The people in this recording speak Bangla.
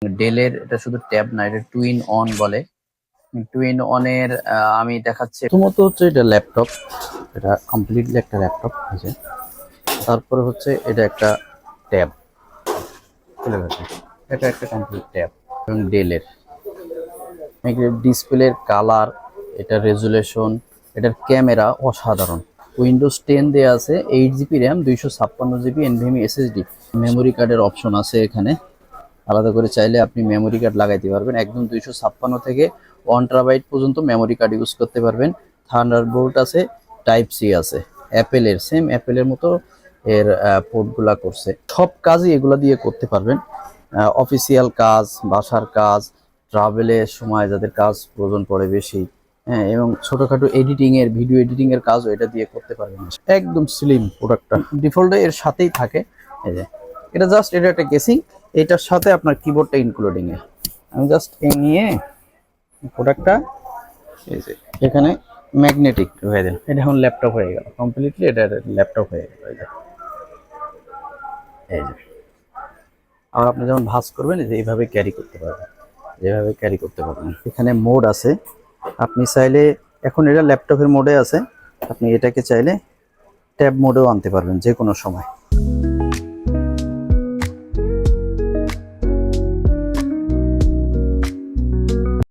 ডেলের এটা শুধু ট্যাব না, এটা টু ইন অন বলে। টু ইন অনের আমি দেখাচ্ছি। প্রথমত হচ্ছে এটা ল্যাপটপ, এটা কমপ্লিটলি একটা ল্যাপটপ আছে। তারপরে হচ্ছে এটা একটা ট্যাব, এটা একটা কমপ্লিট ট্যাব এবং ডেলের ডিসপ্লের কালার, এটা রেজুলেশন, এটার ক্যামেরা অসাধারণ। উইন্ডোজ 10 দেওয়া আছে, 8 GB RAM, 256 GB NVMe SSD. Memory কার্ডের অপশন আছে এখানে, আলাদা করে চাইলে আপনি মেমোরি কার্ড লাগাইতে পারবেন। একদম 256 থেকে 1 TB পর্যন্ত মেমোরি কার্ড ইউজ করতে পারবেন। থান্ডারবোল্ট আছে, টাইপ সি আছে, অ্যাপেলের সেম অ্যাপেলের মতো এর পোর্টগুলা করছে। সব কাজই এগুলা দিয়ে করতে পারবেন, অফিসিয়াল কাজ, বাসার কাজ, ট্রাভেলের সময় যাদের কাজ প্রয়োজন পড়ে বেশি, হ্যাঁ, এবং ছোটখাটো এডিটিং এর, ভিডিও এডিটিং এর কাজও এটা দিয়ে করতে পারবেন। একদম স্লিম প্রোডাক্টটা, ডিফল্টে এর সাথেই থাকে। এই যে এটা জাস্ট এটা একটা কেসিং, এটার সাথে আপনার কিবোর্ডটা ইনক্লুডিং এ। আমি জাস্ট এই নিয়ে প্রোডাক্টটা এই যে এখানে ম্যাগনেটিক হয়ে যায়, এটা এখন ল্যাপটপ হয়ে গেল কমপ্লিটলি, এটা ল্যাপটপ হয়ে গেল। এই যে আর আপনি যখন ভাঁজ করবেন এই যে এইভাবে ক্যারি করতে পারবেন, যেভাবে ক্যারি করতে পারবেন। এখানে মোড আছে, আপনি চাইলে, এখন এটা ল্যাপটপের মোডে আছে, আপনি এটাকে চাইলে ট্যাব মোডেও আনতে পারবেন যে কোনো সময়।